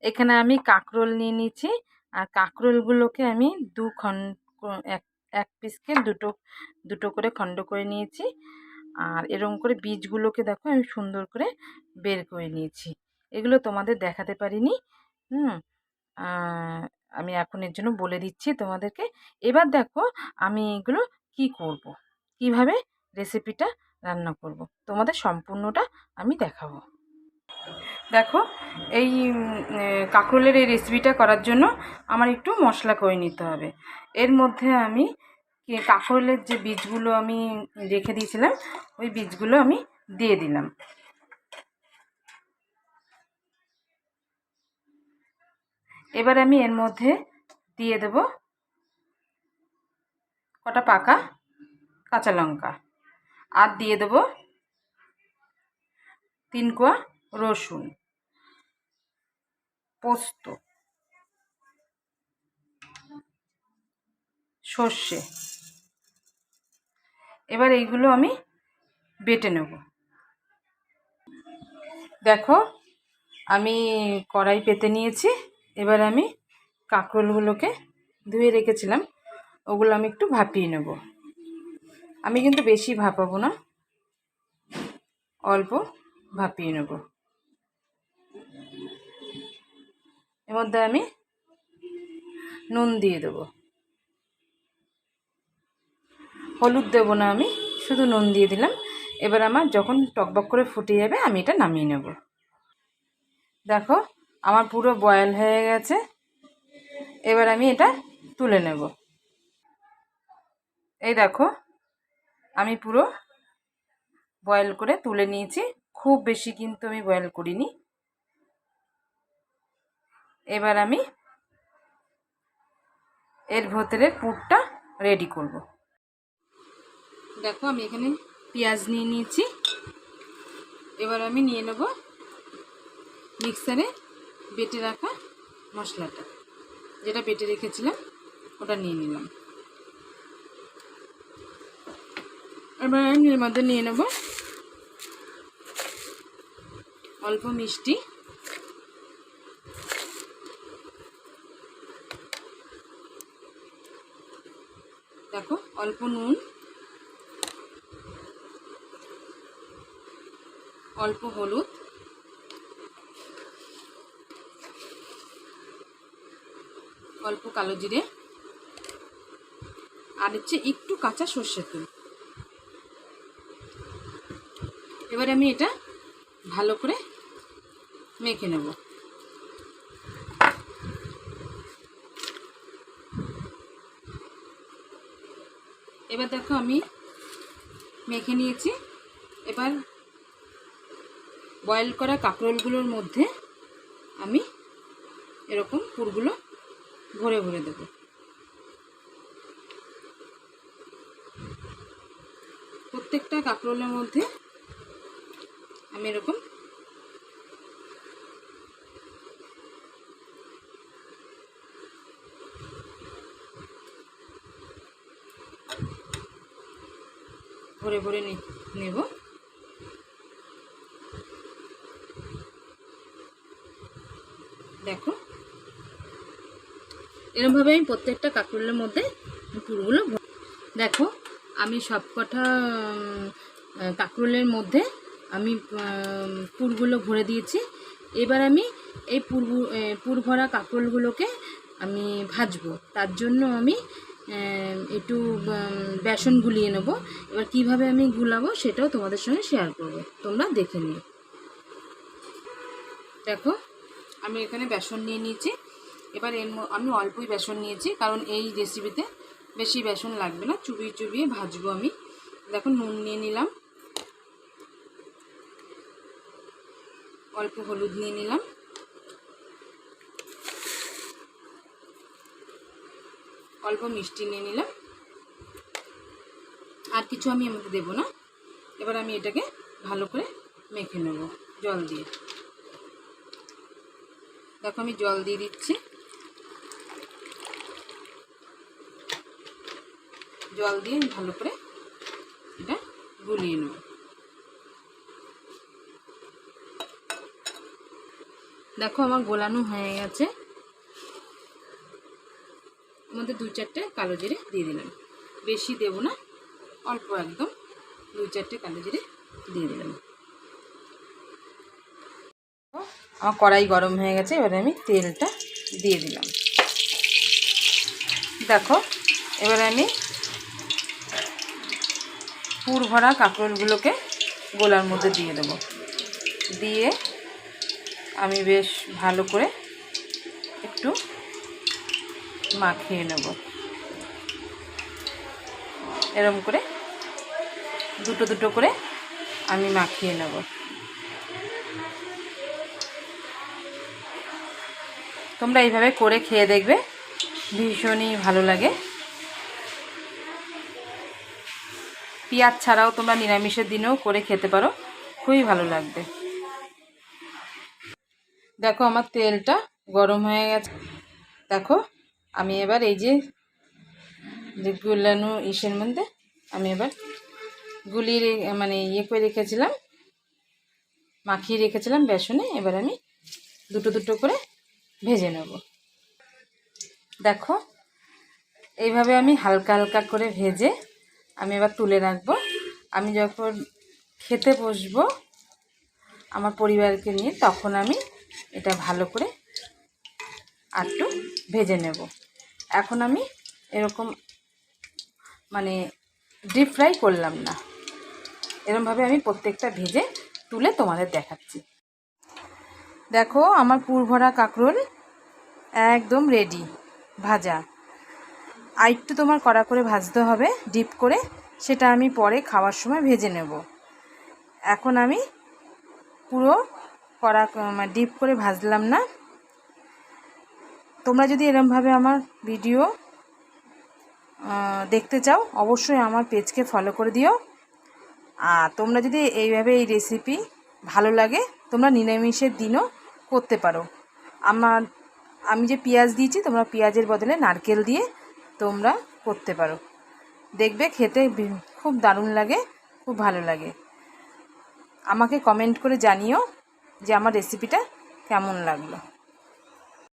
এখানে আমি কাঁকরোল নিয়ে নিয়েছি, আর কাঁকরোলগুলোকে আমি এক এক পিসকে দুটো দুটো করে খণ্ড করে নিয়েছি। আর এরকম করে বীজগুলোকে দেখো আমি সুন্দর করে বের করে নিয়েছি। এগুলো তোমাদের দেখাতে পারিনি। হুম আমি এখন এর জন্য বলে দিচ্ছি তোমাদেরকে। এবার দেখো আমি এগুলো কি করব, কিভাবে রেসিপিটা রান্না করব, তোমাদের সম্পূর্ণটা আমি দেখাবো। দেখো এই কাঁকরোলের এই রেসিপিটা করার জন্য আমার একটু মশলা করে নিতে হবে। এর মধ্যে আমি কাঁকরোলের যে বীজগুলো আমি রেখে দিয়েছিলাম ওই বীজগুলো আমি দিয়ে দিলাম। এবার আমি এর মধ্যে দিয়ে দেব কটা পাকা কাঁচা লঙ্কা, আর দিয়ে দেব 3 কোয়া রসুন, পোস্ত, সর্ষে। এবার এইগুলো আমি বেটে নেব। দেখো আমি কড়াই পেতে নিয়েছি। এবার আমি কাঁকরোলগুলোকে ধুয়ে রেখেছিলাম, ওগুলো আমি একটু ভাপিয়ে নেব। আমি কিন্তু বেশি ভাপাবো না, অল্প ভাপিয়ে নেব। এর মধ্যে আমি নুন দিয়ে দেবো, হলুদ দেবো না, আমি শুধু নুন দিয়ে দিলাম। এবার আমার যখন টকবক করে ফুটে যাবে আমি এটা নামিয়ে নেব। দেখো আমার পুরো বয়েল হয়ে গেছে। এবার আমি এটা তুলে নেব। এই দেখো আমি পুরো বয়েল করে তুলে নিয়েছি, খুব বেশি কিন্তু আমি বয়েল করিনি। এবার আমি এর ভেতরের পুরটা রেডি করব। দেখো আমি এখানে পেঁয়াজ নিয়ে নিয়েছি। এবার আমি নিয়ে নেব মিক্সারে বেটে রাখা মশলাটা, যেটা বেটে রেখেছিলাম ওটা নিয়ে নিলাম। এবার আমি এর মধ্যে নিয়ে নেব অল্প মিষ্টি, দেখো অল্প নুন, অল্প হলুদ, অল্প কালো জিরে, আর হচ্ছে একটু কাঁচা সর্ষের তেল। এবার আমি এটা ভালো করে মেখে নেব। এবার দেখো আমি মেখে নিয়েছি। এবার বয়েল করা কাঁকরোলগুলোর মধ্যে আমি এরকম পুরগুলো ভরে ভরে দেব। প্রত্যেকটা কাঁকরোলের মধ্যে আমি এরকম ভরে ভরে নেব। দেখো এরকমভাবে আমি প্রত্যেকটা কাঁকরোলের মধ্যে পুরগুলো দেখো আমি সবকটা কাঁকরোলের মধ্যে আমি পুরগুলো ভরে দিয়েছি। এবার আমি এই পুর ভরা কাঁকরোলগুলোকে আমি ভাজবো। তার জন্য আমি একটু বেসন গুলিয়ে নেব। এবার কিভাবে আমি গুলাবো সেটাও তোমাদের সঙ্গে শেয়ার করব, তোমরা দেখে নিও। দেখো আমি এখানে বেসন নিয়ে নিয়েছি। এবার আমি অল্পই বেসন নিয়েছি, কারণ এই রেসিপিতে বেশি বেসন লাগবে না, চুবিয়ে চুবিয়ে ভাজবো আমি। দেখো নুন নিয়ে নিলাম, অল্প হলুদ নিয়ে নিলাম, অল্প মিষ্টি নিয়ে নিলাম, আর কিছু আমি আমাকে দেবো না। এবার আমি এটাকে ভালো করে মেখে নেব জল দিয়ে। দেখো আমি জল দিয়ে দিচ্ছি। জল দিয়ে আমি ভালো করে এটা গুলিয়ে নেব। দেখো আমার গোলানো হয়ে গেছে। মধ্যে 2-4টে কালো জিরে দিয়ে দিলাম, বেশি দেব না, অল্প একদম 2-4টে কালো জিরে দিয়ে দিলাম। আমার কড়াই গরম হয়ে গেছে, এবারে আমি তেলটা দিয়ে দিলাম। দেখো এবারে আমি পুর ভরা কাঁকরোলগুলোকে গোলার মধ্যে দিয়ে দেবো, দিয়ে আমি বেশ ভালো করে একটু মাখিয়ে নেব। এরকম করে দুটো দুটো করে আমি মাখিয়ে নেব। তোমরা এইভাবে করে খেয়ে দেখবে, ভীষণই ভালো লাগে। পেঁয়াজ ছাড়াও তোমরা নিরামিষের দিনেও করে খেতে পারো, খুবই ভালো লাগবে। দেখো আমার তেলটা গরম হয়ে গেছে। দেখো আমি এবার এই যে গুলানো ইসের মধ্যে আমি এবার গুলিয়ে মানে করে রেখেছিলাম, মাখিয়ে রেখেছিলাম বেসনে, এবার আমি দুটো দুটো করে ভেজে নেব। দেখো এইভাবে আমি হালকা হালকা করে ভেজে আমি এবার তুলে রাখবো। আমি যখন খেতে বসবো আমার পরিবারকে নিয়ে, তখন আমি এটা ভালো করে আরটু ভেজে নেব। এখন আমি এরকম মানে ডিপ ফ্রাই করলাম না, এরকমভাবে আমি প্রত্যেকটা ভেজে তুলে তোমাদের দেখাচ্ছি। দেখো আমার পুর ভরা কাঁকরোল একদম রেডি ভাজা। আর একটু তোমার কড়া করে ভাজতে হবে ডিপ করে, সেটা আমি পরে খাওয়ার সময় ভেজে নেব। এখন আমি পুরো কড়া ডিপ করে ভাজলাম না। তোমরা যদি এরমভাবে আমার ভিডিও দেখতে চাও অবশ্যই আমার পেজকে ফলো করে দিও। আর তোমরা যদি এইভাবে এই রেসিপি ভালো লাগে তোমরা নিরামিষের দিনও করতে পারো। আমি যে পেঁয়াজ দিয়েছি, তোমরা পেঁয়াজের বদলে নারকেল দিয়ে তোমরা করতে পারো, দেখবে খেতে খুব দারুণ লাগে, খুব ভালো লাগে। আমাকে কমেন্ট করে জানিও যে আমার রেসিপিটা কেমন লাগলো।